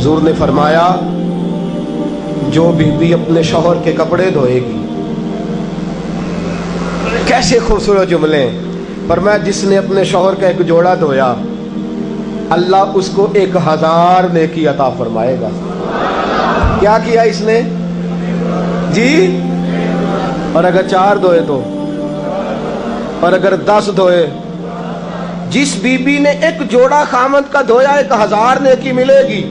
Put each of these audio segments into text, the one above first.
हुजूर ने फरमाया जो बीवी अपने शौहर के कपड़े धोएगी, कैसे खूबसूरत जुमले। फरमाया जिसने अपने शौहर का एक जोड़ा धोया अल्लाह उसको 1000 नेकी अता फरमाएगा। क्या किया इसने जी? और अगर 4 धोए तो, और अगर 10 धोए, जिस बीबी ने एक जोड़ा खामद का धोया 1000 नेकी मिलेगी।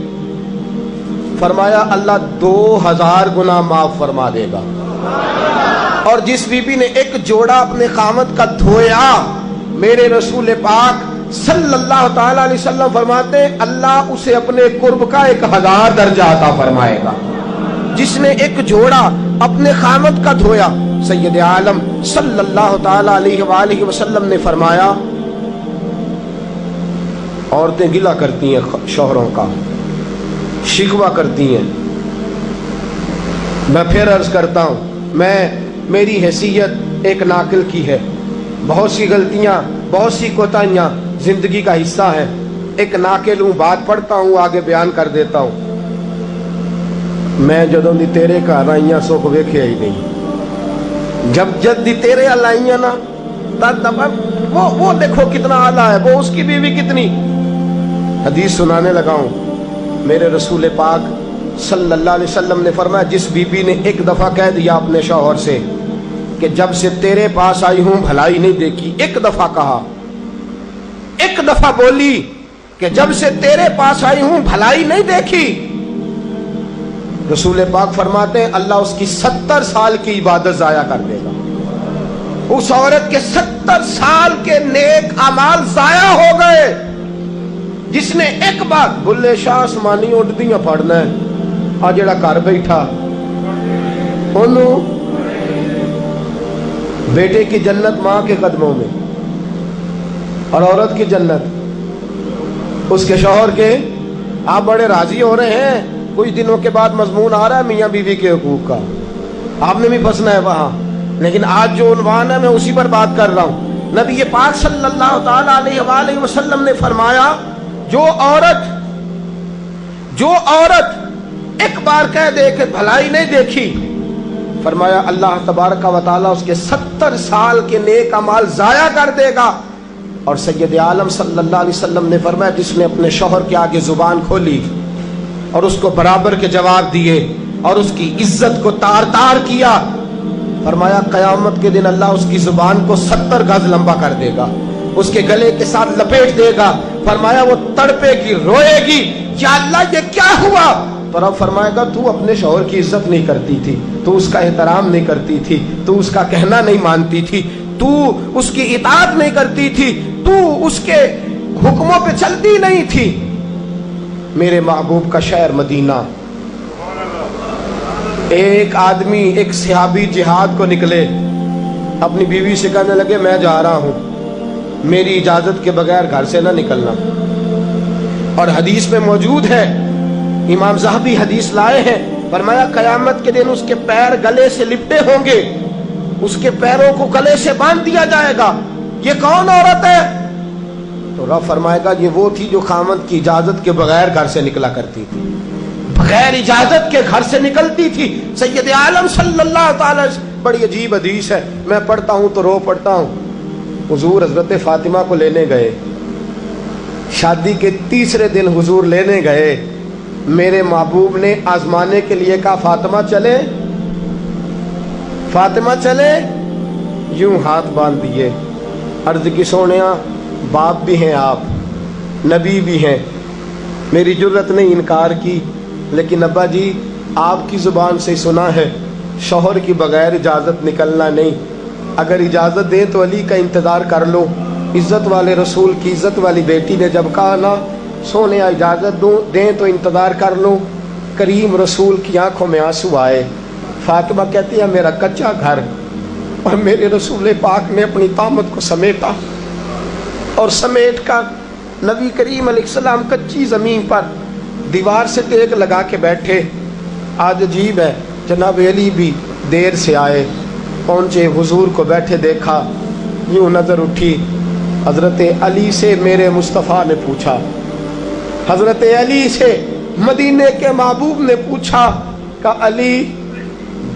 फरमाया अल्लाह 2000 गुना माफ फरमा देगा। और जिस बीबी ने एक जोड़ा अपने खामद का धोया, मेरे रसूल पाक सल्लल्लाहु ताला अलैहि वसल्लम फरमाते अल्लाह उसे अपने कुर्ब का 1000 दर्जा अता फरमाएगा। जिसने एक जोड़ा अपने खामद का धोया, सैयद आलम सल्लल्लाहु ताला अलैहि वसल्लम ने फरमाया औरतें गिला करती हैं शौहरों का, शिकवा करती हैं। मैं फिर अर्ज करता हूं, मेरी हैसियत एक नाकिल की है, बहुत सी गलतियां, बहुत सी कोताहियां जिंदगी का हिस्सा है। एक नाकिल हूं, बात पढ़ता हूं, आगे बयान कर देता हूं। मैं जदों दी तेरे घर आईयां सुख वेखिया ही नहीं। जब जब दी तेरे अल आईयां ना तब वो देखो कितना आला है, वो उसकी बीवी कितनी। हदीस सुनाने लगा हूं। मेरे रसूल पाक सल्लल्लाहु अलैहि वसल्लम ने फरमाया जिस बीबी ने एक दफा कह दिया अपने शौहर से कि जब से तेरे पास आई हूं भलाई नहीं देखी, एक दफा कहा, एक दफा बोली कि जब से तेरे पास आई हूं भलाई नहीं देखी, रसूल पाक फरमाते हैं अल्लाह उसकी 70 साल की इबादत जाया कर देगा। उस औरत के 70 साल के नेक अमाल जाया हो गए। जिसने एक बार बुल्ले शाह आसमानी उड़दियां पढ़ना है, आ जेड़ा घर बैठा ओनू बेटे की जन्नत मां के कदमों में, और औरत की जन्नत उसके शौहर के। आप बड़े राजी हो रहे हैं, कुछ दिनों के बाद मजमून आ रहा है मियाँ बीवी के हुकूक का, आपने भी फंसना है वहां। लेकिन आज जो उन्वान है मैं उसी पर बात कर रहा हूं। नबी पाक सल्लल्लाहु ताला अलैहि वसल्लम ने फरमाया जो औरत एक बार कह दे कि भलाई नहीं देखी, फरमाया अल्लाह तबारक व तआला उसके 70 साल के नेक अमाल जाया कर देगा। और सैयद आलम सल्लल्लाहु अलैहि वसल्लम ने फरमाया जिसने अपने शौहर के आगे जुबान खोली और उसको बराबर के जवाब दिए और उसकी इज्जत को तार तार किया, फरमाया कयामत के दिन अल्लाह उसकी जुबान को 70 गज लंबा कर देगा, उसके गले के साथ लपेट देगा। फरमाया वो तड़पेगी, रोएगी, या अल्लाह ये क्या हुआ? तो रब फरमाएगा तू अपने शौहर की इज्जत नहीं करती थी, तू उसका एहतराम नहीं करती थी, तू उसका कहना नहीं मानती थी, तू उसकी इताअत नहीं करती थी, तू उसके हुक्मों पे चलती नहीं थी। मेरे महबूब का शहर मदीना। एक आदमी, एक सहाबी जिहाद को निकले, अपनी बीवी से कहने लगे मैं जा रहा हूं, मेरी इजाजत के बगैर घर से ना निकलना। और हदीस में मौजूद है, इमाम ज़हबी हदीस लाए हैं, फरमाया कयामत के दिन उसके पैर गले से लिपटे होंगे, उसके पैरों को गले से बांध दिया जाएगा। ये कौन औरत है? तो रब फरमाएगा ये वो थी जो खामद की इजाजत के बगैर घर से निकला करती थी, बगैर इजाजत के घर से निकलती थी। सैयद आलम सल्लल्लाहु ताला, बड़ी अजीब हदीस है, मैं पढ़ता हूं तो रो पड़ता हूं। हुजूर हजरत फातिमा को लेने गए, शादी के तीसरे दिन हुजूर लेने गए, मेरे महबूब ने आजमाने के लिए कहा फातिमा चले, फातिमा चले, यूं हाथ बांध दिए, अर्ज की सोनिया बाप भी हैं आप, नबी भी हैं, मेरी जुर्रत ने इनकार की, लेकिन अब्बा जी आपकी जुबान से सुना है शौहर की बगैर इजाज़त निकलना नहीं, अगर इजाज़त दें तो अली का इंतज़ार कर लो। इज़्ज़त वाले रसूल की इज़्ज़त वाली बेटी ने जब कहा ना सोने इजाज़त दूँ दें तो इंतज़ार कर लो, करीम रसूल की आंखों में आंसू आए। फातिमा कहती है मेरा कच्चा घर, और मेरे रसूल पाक ने अपनी तामत को समेटा, और समेट कर नबी करीम अलैहिस्सलाम कच्ची ज़मीन पर दीवार से टेक लगा के बैठे। आज अजीब है, जनाब अली भी देर से आए, पहुँचे, हुजूर को बैठे देखा, यूँ नज़र उठी, हज़रत अली से मेरे मुस्तफ़ा ने पूछा, हज़रत अली से मदीने के महबूब ने पूछा कि अली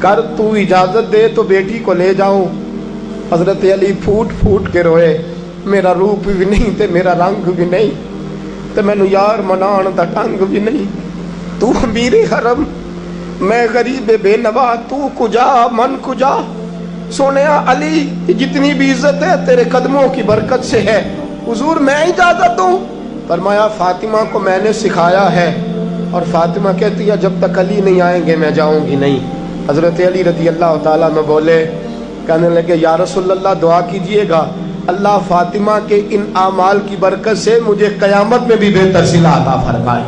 कर तू इजाजत दे तो बेटी को ले जाऊं। हजरत अली फूट फूट के रोए, मेरा रूप भी नहीं ते मेरा रंग भी नहीं ते मैनू यार मनाण दा ढंग भी नहीं। तू अमीर हरम, मैं गरीब बेनवा, तू कुजा मन कुजा। सोने अली जितनी भी इज्जत है तेरे कदमों की बरकत से है, हुजूर मैं इजाजत दूं। फरमाया फातिमा को मैंने सिखाया है। और फातिमा कहती है जब तक अली नहीं आएंगे मैं जाऊंगी नहीं। हजरत अली रजी अल्लाह ताला में बोले, कहने लगे या रसूल अल्लाह दुआ कीजिएगा अल्लाह फातिमा के इन आमाल की बरकत से मुझे कयामत में भी बेहतर सिला अता फरमाए।